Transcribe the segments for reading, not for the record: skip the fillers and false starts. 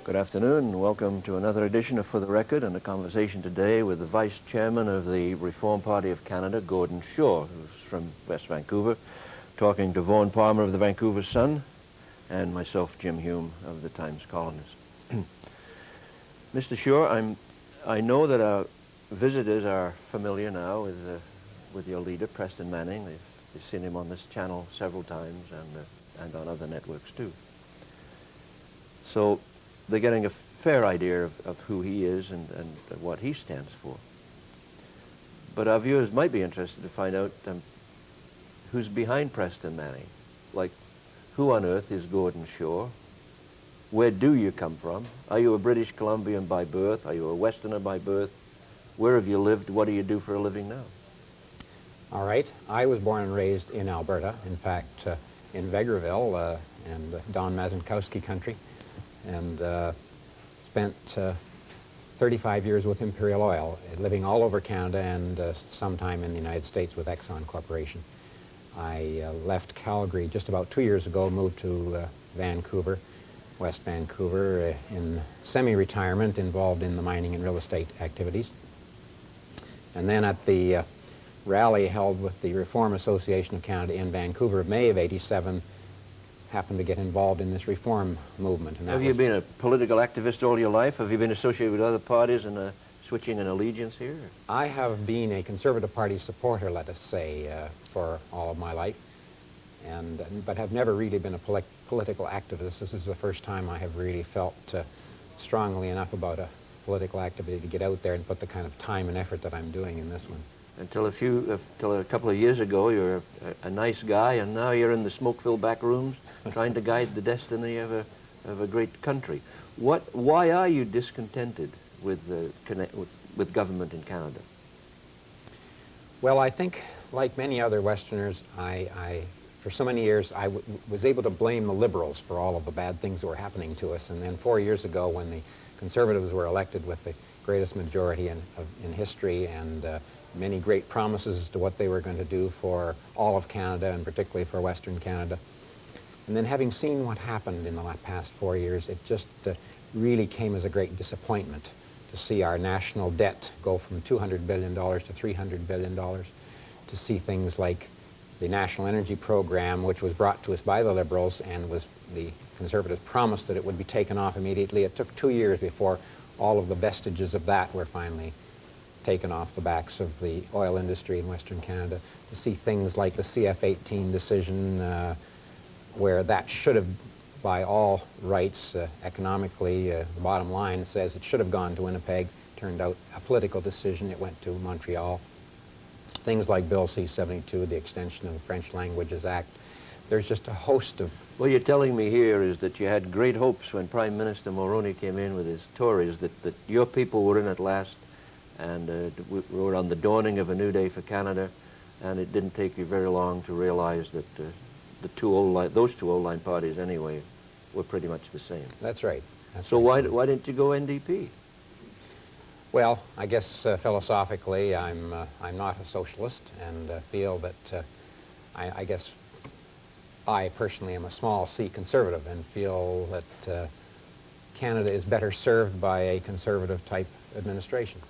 Good afternoon, and welcome to another edition of For the Record, and a conversation today with the Vice Chairman of the Reform Party of Canada, Gordon Shaw, who's from West Vancouver, talking to Vaughan Palmer of the Vancouver Sun, and myself, Jim Hume, of the Times Colonist. Mr. Shaw, I know that our visitors are familiar now with your leader, Preston Manning. They've seen him on this channel several times, and on other networks too. So they're getting a fair idea of who he is and what he stands for. But our viewers might be interested to find out who's behind Preston Manning. Like, who on earth is Gordon Shaw? Where do you come from? Are you a British Columbian by birth? Are you a Westerner by birth? Where have you lived? What do you do for a living now? All right. I was born and raised in Alberta, in fact, in Vegreville and Don Mazankowski country, and spent 35 years with Imperial Oil, living all over Canada and sometime in the United States with Exxon Corporation. I left Calgary just about 2 years ago, moved to Vancouver, West Vancouver, in semi-retirement, involved in the mining and real estate activities. And then at the rally held with the Reform Association of Canada in Vancouver of May of '87, happened to get involved in this reform movement. And have you been a political activist all your life? Have you been associated with other parties and switching an allegiance here? I have been a Conservative Party supporter, let us say, for all of my life, but have never really been a political activist. This is the first time I have really felt strongly enough about a political activity to get out there and put the kind of time and effort that I'm doing in this one. Until a couple of years ago, you were a nice guy, and now you're in the smoke-filled back rooms trying to guide the destiny of a great country. Why are you discontented with government in Canada? Well, I think, like many other Westerners, for so many years, I was able to blame the Liberals for all of the bad things that were happening to us. And then 4 years ago, when the Conservatives were elected with the greatest majority in history and many great promises as to what they were going to do for all of Canada, and particularly for Western Canada. And then having seen what happened in the past 4 years, it just really came as a great disappointment to see our national debt go from $200 billion to $300 billion, to see things like the National Energy Program, which was brought to us by the Liberals and was the Conservatives promised that it would be taken off immediately. It took 2 years before all of the vestiges of that were finally taken off the backs of the oil industry in Western Canada, to see things like the CF-18 decision, where that should have, by all rights, economically, the bottom line says it should have gone to Winnipeg. Turned out a political decision, it went to Montreal. Things like Bill C-72, the extension of the French Languages Act. There's just a host of... What you're telling me here is that you had great hopes when Prime Minister Mulroney came in with his Tories, that your people were in at last, and we were on the dawning of a new day for Canada, and it didn't take you very long to realize that those two old-line parties anyway were pretty much the same. That's right. So why didn't you go NDP? Well, I guess philosophically I'm not a socialist, and feel that I guess I personally am a small C conservative, and feel that Canada is better served by a conservative type administration.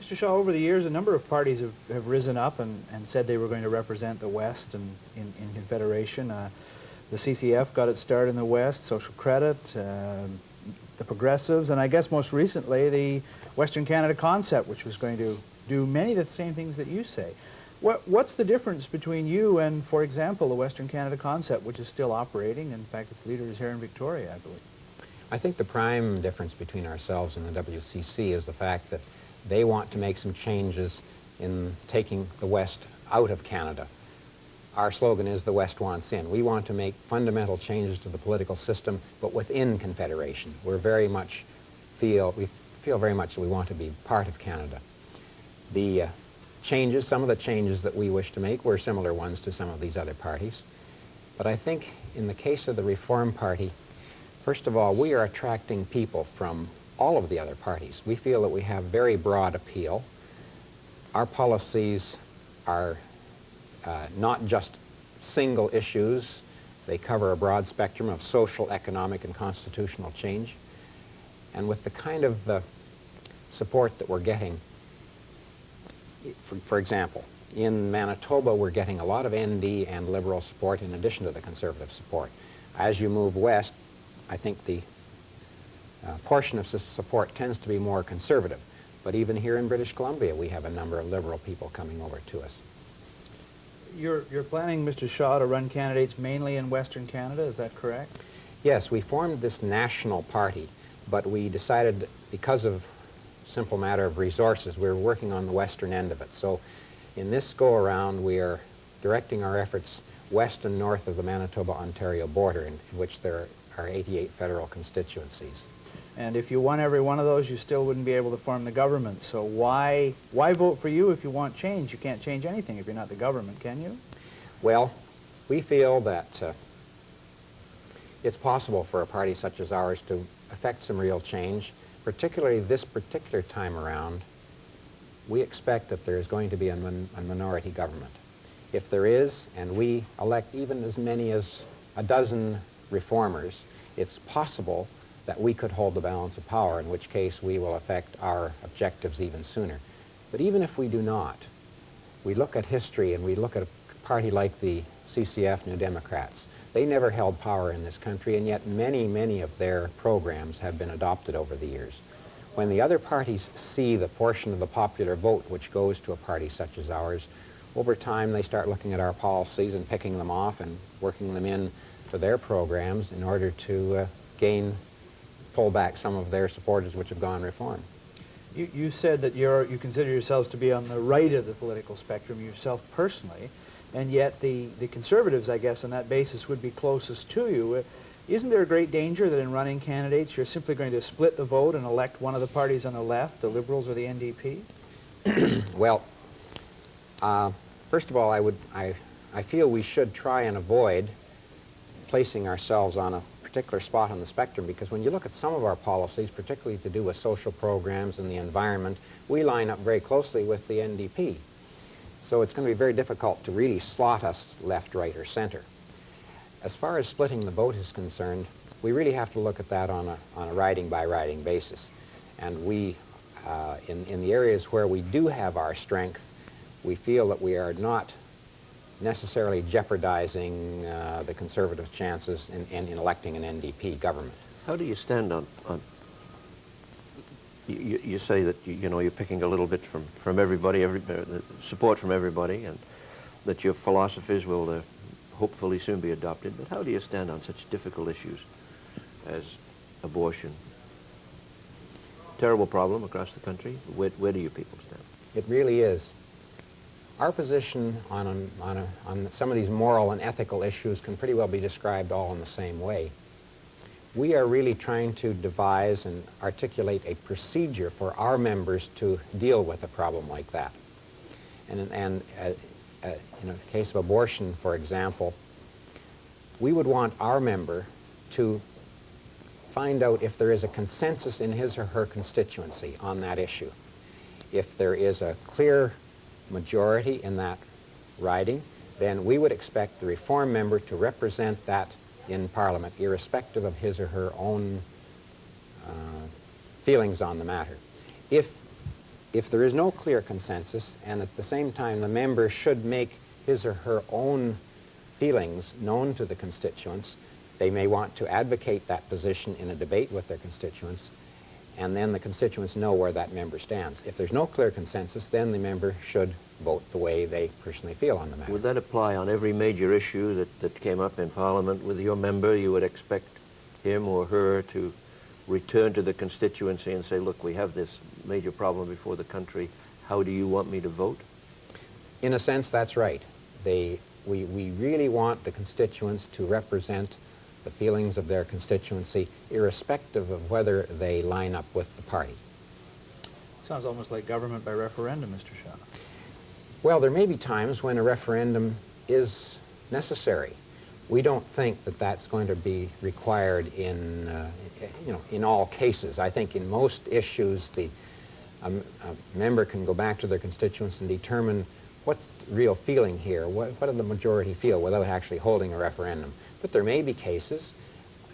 Mr. Shaw, over the years, a number of parties have risen up and said they were going to represent the West in Confederation. The CCF got its start in the West, Social Credit, the Progressives, and I guess most recently the Western Canada Concept, which was going to do many of the same things that you say. What's the difference between you and, for example, the Western Canada Concept, which is still operating? In fact, its leader is here in Victoria, I believe. I think the prime difference between ourselves and the WCC is the fact that they want to make some changes in taking the West out of Canada. our slogan is "The West Wants In." We want to make fundamental changes to the political system, but within Confederation. We feel very much that we want to be part of Canada. The some of the changes that we wish to make were similar ones to some of these other parties. But I think in the case of the Reform Party, first of all, we are attracting people from all of the other parties. We feel that we have very broad appeal. Our policies are not just single issues. They cover a broad spectrum of social, economic, and constitutional change. And with the kind of support that we're getting, for example, in Manitoba, we're getting a lot of ND and Liberal support in addition to the Conservative support. As you move west, I think the portion of support tends to be more Conservative. But even here in British Columbia, we have a number of Liberal people coming over to us. You're planning, Mr. Shaw, to run candidates mainly in Western Canada, is that correct? Yes, we formed this national party, but we decided, because of simple matter of resources, we're working on the western end of it. So in this go-around, we are directing our efforts west and north of the Manitoba-Ontario border, in which there are 88 federal constituencies. And if you won every one of those, you still wouldn't be able to form the government. So why vote for you if you want change? You can't change anything if you're not the government, can you? Well, we feel that it's possible for a party such as ours to affect some real change. Particularly this particular time around, we expect that there is going to be a minority government. If there is, and we elect even as many as a dozen reformers, it's possible that we could hold the balance of power, in which case we will affect our objectives even sooner. But even if we do not, we look at history and we look at a party like the CCF, New Democrats. They never held power in this country, and yet many, many of their programs have been adopted over the years. When the other parties see the portion of the popular vote which goes to a party such as ours, over time they start looking at our policies and picking them off and working them in to their programs in order to pull back some of their supporters which have gone reform. You said that you consider yourselves to be on the right of the political spectrum yourself personally, and yet the Conservatives, I guess, on that basis would be closest to you. Isn't there a great danger that in running candidates you're simply going to split the vote and elect one of the parties on the left, the Liberals or the NDP? Well, first of all, I feel we should try and avoid placing ourselves on a particular spot on the spectrum, because when you look at some of our policies, particularly to do with social programs and the environment, we line up very closely with the NDP. So it's going to be very difficult to really slot us left, right, or center. As far as splitting the vote is concerned, we really have to look at that on a riding-by-riding basis. And we, in the areas where we do have our strength, we feel that we are not necessarily jeopardizing the Conservatives' chances in electing an NDP government. How do you stand on you say that you're picking a little bit from everybody, support from everybody, and that your philosophies will hopefully soon be adopted. But how do you stand on such difficult issues as abortion? Terrible problem across the country. Where do you people stand? It really is. Our position on some of these moral and ethical issues can pretty well be described all in the same way. We are really trying to devise and articulate a procedure for our members to deal with a problem like that. And in the case of abortion, for example, we would want our member to find out if there is a consensus in his or her constituency on that issue. If there is a clear majority in that riding, then we would expect the Reform member to represent that in Parliament, irrespective of his or her own feelings on the matter. If there is no clear consensus, and at the same time the member should make his or her own feelings known to the constituents, they may want to advocate that position in a debate with their constituents, and then the constituents know where that member stands. If there's no clear consensus, then the member should vote the way they personally feel on the matter. Would that apply on every major issue that came up in Parliament with your member? You would expect him or her to return to the constituency and say, look, we have this major problem before the country. How do you want me to vote? In a sense, that's right. The We really want the constituents to represent the feelings of their constituency, irrespective of whether they line up with the party. Sounds almost like government by referendum, Mr. Shaw. Well, there may be times when a referendum is necessary. We don't think that that's going to be required in, in all cases. I think in most issues, a member can go back to their constituents and determine what's the real feeling here, what do the majority feel without actually holding a referendum. But there may be cases,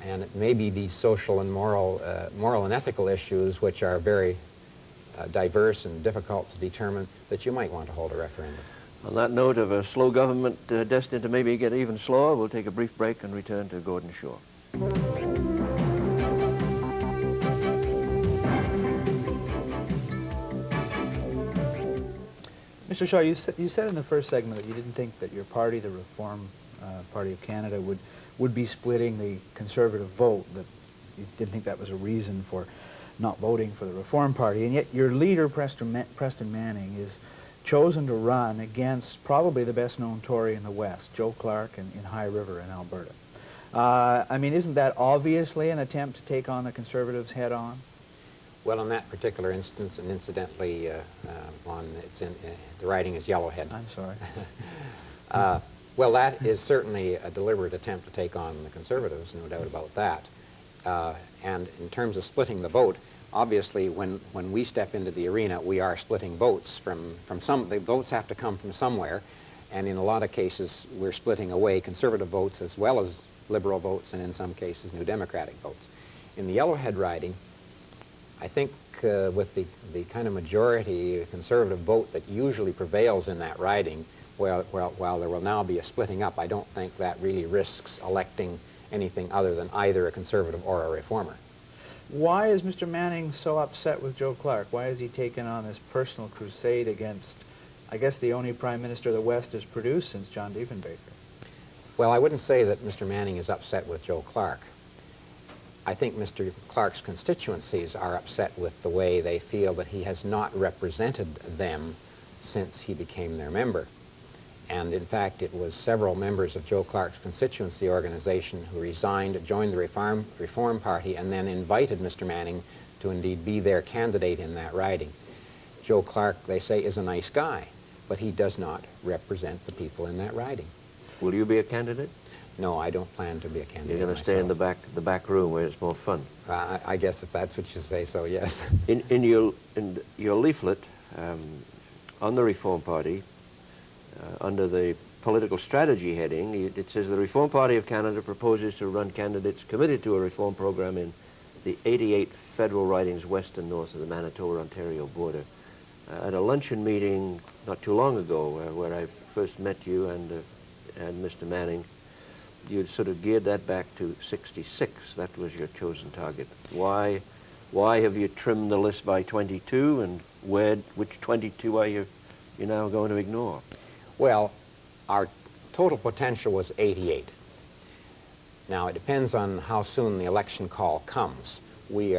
and it may be these social and moral and ethical issues which are very diverse and difficult to determine, that you might want to hold a referendum. On that note of a slow government destined to maybe get even slower, we'll take a brief break and return to Gordon Shore. Mr. Shaw, you said in the first segment that you didn't think that your party, the Reform Party of Canada, would be splitting the Conservative vote, that you didn't think that was a reason for not voting for the Reform Party, and yet your leader, Preston Manning, is chosen to run against probably the best-known Tory in the West, Joe Clark in High River in Alberta. I mean, isn't that obviously an attempt to take on the Conservatives head-on? Well, in that particular instance, and incidentally, the writing is Yellowhead. I'm sorry. Well, that is certainly a deliberate attempt to take on the Conservatives, no doubt about that. And in terms of splitting the vote, obviously, when we step into the arena, we are splitting votes from some. The votes have to come from somewhere, and in a lot of cases, we're splitting away Conservative votes as well as Liberal votes, and in some cases, New Democratic votes. In the Yellowhead riding, I think with the kind of majority Conservative vote that usually prevails in that riding, while there will now be a splitting up, I don't think that really risks electing anything other than either a Conservative or a Reformer. Why is Mr. Manning so upset with Joe Clark? Why has he taken on this personal crusade against, I guess, the only Prime Minister the West has produced since John Diefenbaker? Well, I wouldn't say that Mr. Manning is upset with Joe Clark. I think Mr. Clark's constituencies are upset with the way they feel that he has not represented them since he became their member. And in fact, it was several members of Joe Clark's constituency organization who resigned, joined the Reform Party, and then invited Mr. Manning to indeed be their candidate in that riding. Joe Clark, they say, is a nice guy, but he does not represent the people in that riding. Will you be a candidate? No, I don't plan to be a candidate. You're going to stay in the back room where it's more fun. I guess if that's what you say, so yes. In your leaflet on the Reform Party, under the political strategy heading, it says the Reform Party of Canada proposes to run candidates committed to a reform program in the 88 federal ridings west and north of the Manitoba-Ontario border. At a luncheon meeting not too long ago, where I first met you and Mr. Manning, you sort of geared that back to 66. That was your chosen target. Why have you trimmed the list by 22, and which 22 are you now going to ignore? Well, our total potential was 88. Now, it depends on how soon the election call comes. We've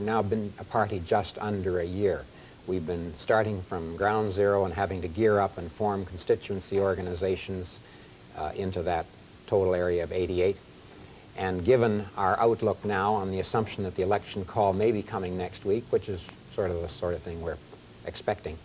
now been a party just under a year. We've been starting from ground zero and having to gear up and form constituency organizations into that total area of 88. And given our outlook now on the assumption that the election call may be coming next week, which is sort of the sort of thing we're expecting,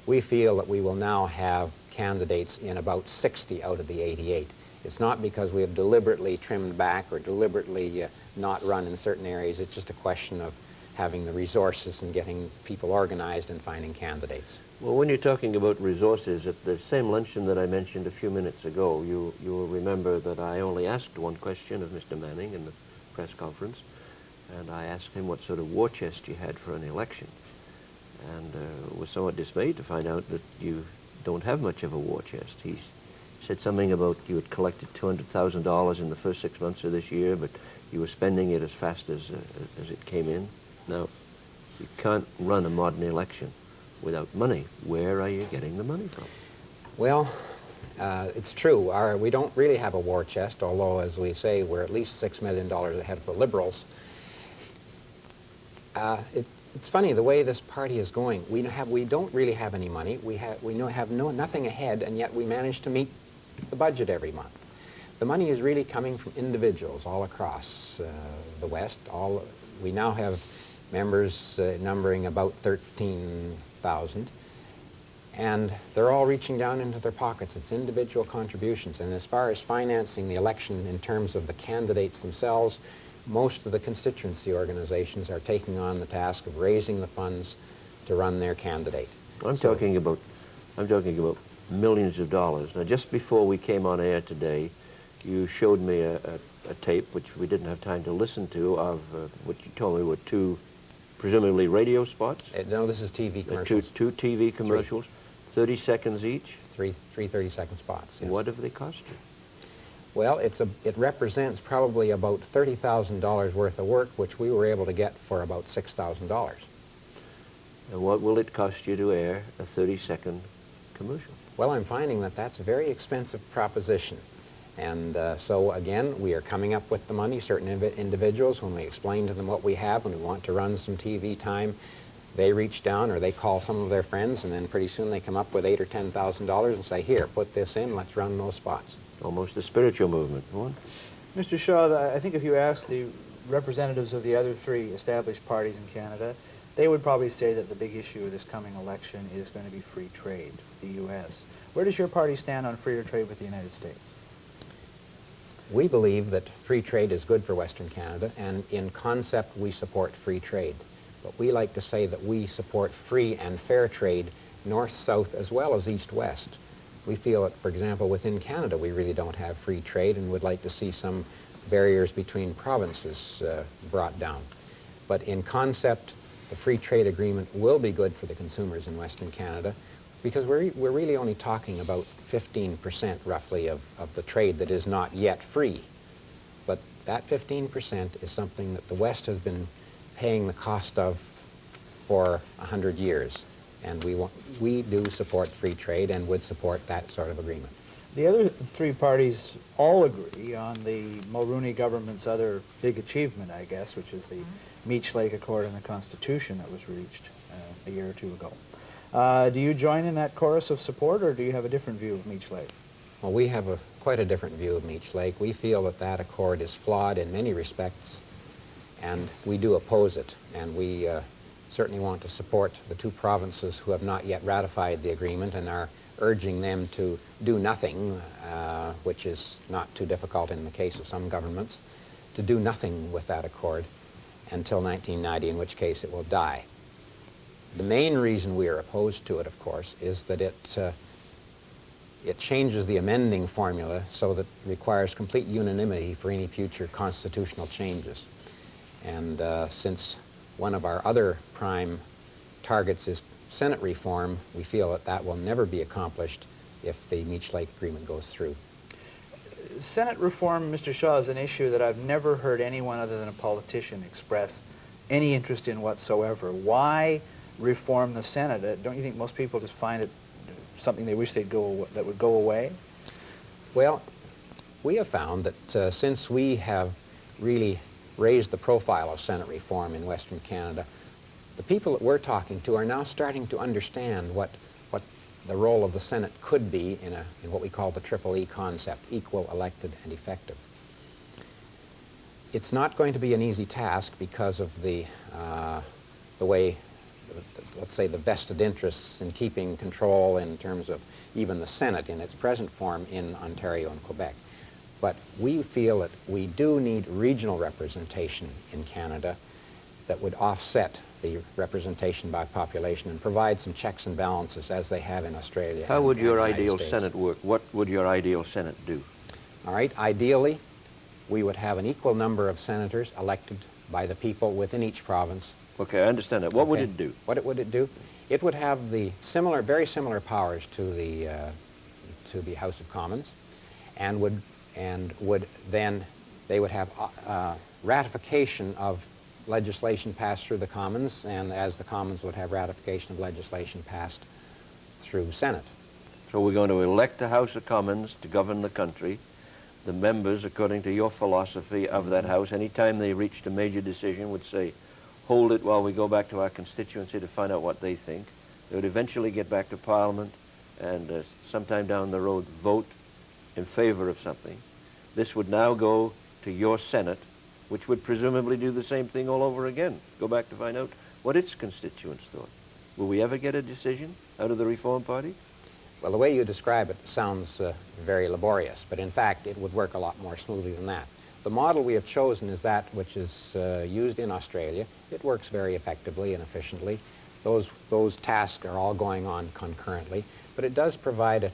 we feel that we will now have candidates in about 60 out of the 88. It's not because we have deliberately trimmed back or deliberately not run in certain areas. It's just a question of having the resources and getting people organized and finding candidates. Well, when you're talking about resources, at the same luncheon that I mentioned a few minutes ago, you will remember that I only asked one question of Mr. Manning in the press conference, and I asked him what sort of war chest you had for an election, and was somewhat dismayed to find out that you don't have much of a war chest. He said something about you had collected $200,000 in the first 6 months of this year, but you were spending it as fast as it came in. Now, you can't run a modern election without money. Where are you getting the money from? Well, it's true. We don't really have a war chest, although, as we say, we're at least $6 million ahead of the Liberals. It's funny the way this party is going. We don't really have any money. We have nothing ahead, and yet we managed to meet the budget every month. The money is really coming from individuals all across the West. We now have members numbering about 13,000, and they're all reaching down into their pockets. It's individual contributions, and as far as financing the election in terms of the candidates themselves, most of the constituency organizations are taking on the task of raising the funds to run their candidate. I'm talking about millions of dollars. Now, just before we came on air today, you showed me a tape, which we didn't have time to listen to, of what you told me were two, presumably radio spots? No, this is TV commercials. Two TV commercials, 30 seconds each? Three 30-second spots. Yes. What have they cost you? Well, it represents probably about $30,000 worth of work, which we were able to get for about $6,000. And what will it cost you to air a 30-second commercial? Well, I'm finding that that's a very expensive proposition. And so, again, we are coming up with the money. Certain individuals, when we explain to them what we have, when we want to run some TV time, they reach down or they call some of their friends, and then pretty soon they come up with $8,000 or $10,000 and say, here, put this in, let's run those spots. Almost a spiritual movement. What? Mr. Shaw, I think if you ask the representatives of the other three established parties in Canada, they would probably say that the big issue of this coming election is going to be free trade with the U.S. Where does your party stand on freer trade with the United States? We believe that free trade is good for Western Canada, and in concept we support free trade. But we like to say that we support free and fair trade north-south as well as east-west. We feel that, for example, within Canada we really don't have free trade and would like to see some barriers between provinces brought down. But in concept, the free trade agreement will be good for the consumers in Western Canada, because we're really only talking about 15% roughly of the trade that is not yet free. But that 15% is something that the West has been paying the cost of for 100 years. And we do support free trade and would support that sort of agreement. The other three parties all agree on the Mulroney government's other big achievement, I guess, which is the Meech Lake Accord and the Constitution that was reached a year or two ago. Do you join in that chorus of support, or do you have a different view of Meech Lake? Well, we have quite a different view of Meech Lake. We feel that that accord is flawed in many respects, and we do oppose it. And we certainly want to support the two provinces who have not yet ratified the agreement and are urging them to do nothing, which is not too difficult in the case of some governments, to do nothing with that accord until 1990, in which case it will die. The main reason we are opposed to it, of course, is that it changes the amending formula so that it requires complete unanimity for any future constitutional changes. And since one of our other prime targets is Senate reform, we feel that that will never be accomplished if the Meech Lake Agreement goes through. Senate reform, Mr. Shaw, is an issue that I've never heard anyone other than a politician express any interest in whatsoever. Why reform the Senate? Don't you think most people just find it something they wish that would go away? Well, we have found that since we have really raised the profile of Senate reform in Western Canada, the people that we're talking to are now starting to understand what the role of the Senate could be in what we call the Triple E concept, equal, elected, and effective. It's not going to be an easy task because of the way, let's say, the vested interests in keeping control in terms of even the Senate in its present form in Ontario and Quebec. But we feel that we do need regional representation in Canada that would offset the representation by population and provide some checks and balances as they have in Australia. How would your ideal States. Senate work? What would your ideal Senate do? All right, ideally, we would have an equal number of senators elected by the people within each province. Okay, I understand that. What would it do? What would it do? It would have the very similar powers to the House of Commons, and would then they would have ratification of legislation passed through the Commons, and as the Commons would have ratification of legislation passed through Senate. So we're going to elect the House of Commons to govern the country. The members, according to your philosophy of that House, anytime they reached a major decision, would say, hold it while we go back to our constituency to find out what they think. They would eventually get back to Parliament and sometime down the road vote in favor of something, this would now go to your Senate, which would presumably do the same thing all over again, go back to find out what its constituents thought. Will we ever get a decision out of the Reform Party? Well, the way you describe it sounds very laborious, but in fact it would work a lot more smoothly than that. The model we have chosen is that which is used in Australia. It works very effectively and efficiently. Those tasks are all going on concurrently, but it does provide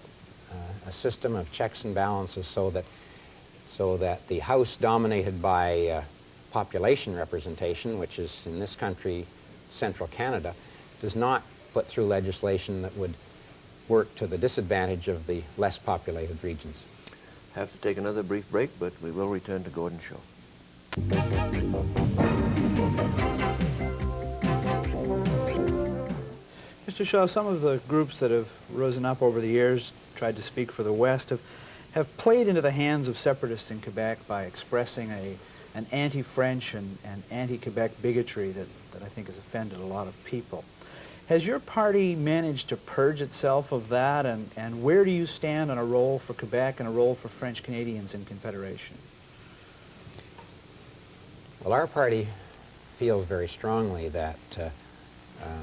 a system of checks and balances so that the House dominated by population representation, which is in this country central Canada, does not put through legislation that would work to the disadvantage of the less populated regions. Have to take another brief break, but we will return to Gordon Shaw. Mr. Shaw, some of the groups that have risen up over the years, tried to speak for the West, have played into the hands of separatists in Quebec by expressing an anti-French and anti-Quebec bigotry that I think has offended a lot of people. Has your party managed to purge itself of that, and where do you stand on a role for Quebec and a role for French Canadians in Confederation? Well, our party feels very strongly that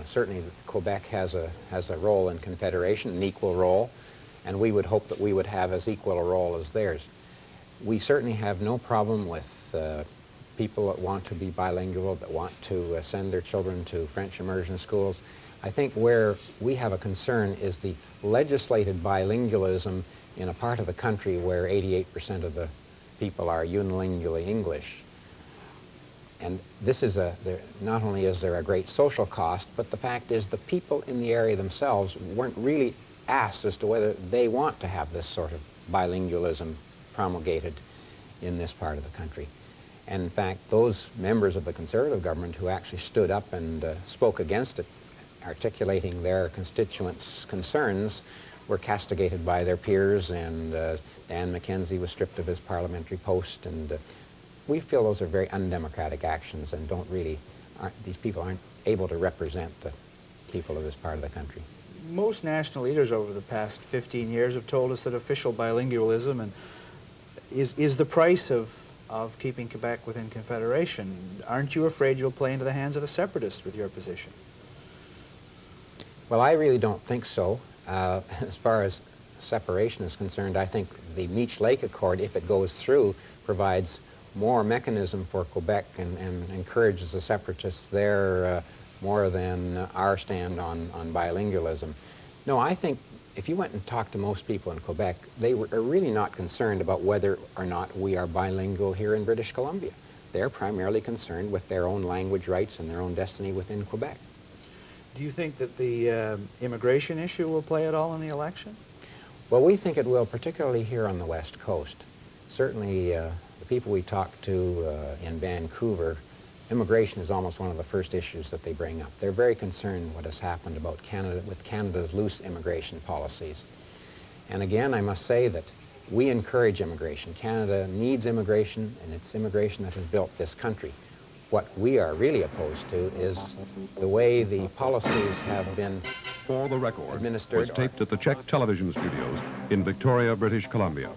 certainly Quebec has a role in Confederation, an equal role, and we would hope that we would have as equal a role as theirs. We certainly have no problem with people that want to be bilingual, that want to send their children to French immersion schools. I think where we have a concern is the legislated bilingualism in a part of the country where 88% of the people are unilingually English. And this is not only is there a great social cost, but the fact is the people in the area themselves weren't really asked as to whether they want to have this sort of bilingualism promulgated in this part of the country. And in fact, those members of the Conservative government who actually stood up and spoke against it, articulating their constituents' concerns, were castigated by their peers, and Dan McKenzie was stripped of his parliamentary post, and we feel those are very undemocratic actions and these people aren't able to represent the people of this part of the country. Most national leaders over the past 15 years have told us that official bilingualism is the price of keeping Quebec within Confederation. Aren't you afraid you'll play into the hands of the separatists with your position? Well, I really don't think so. As far as separation is concerned, I think the Meech Lake Accord, if it goes through, provides more mechanism for Quebec and encourages the separatists there more than our stand on bilingualism. No, I think if you went and talked to most people in Quebec, they are really not concerned about whether or not we are bilingual here in British Columbia. They're primarily concerned with their own language rights and their own destiny within Quebec. Do you think that the immigration issue will play at all in the election? Well, we think it will, particularly here on the West Coast. Certainly, the people we talk to in Vancouver, immigration is almost one of the first issues that they bring up. They're very concerned what has happened about Canada, with Canada's loose immigration policies. And again, I must say that we encourage immigration. Canada needs immigration, and it's immigration that has built this country. What we are really opposed to is the way the policies have been For the Record administered. was taped at the CHEK television studios in Victoria, British Columbia.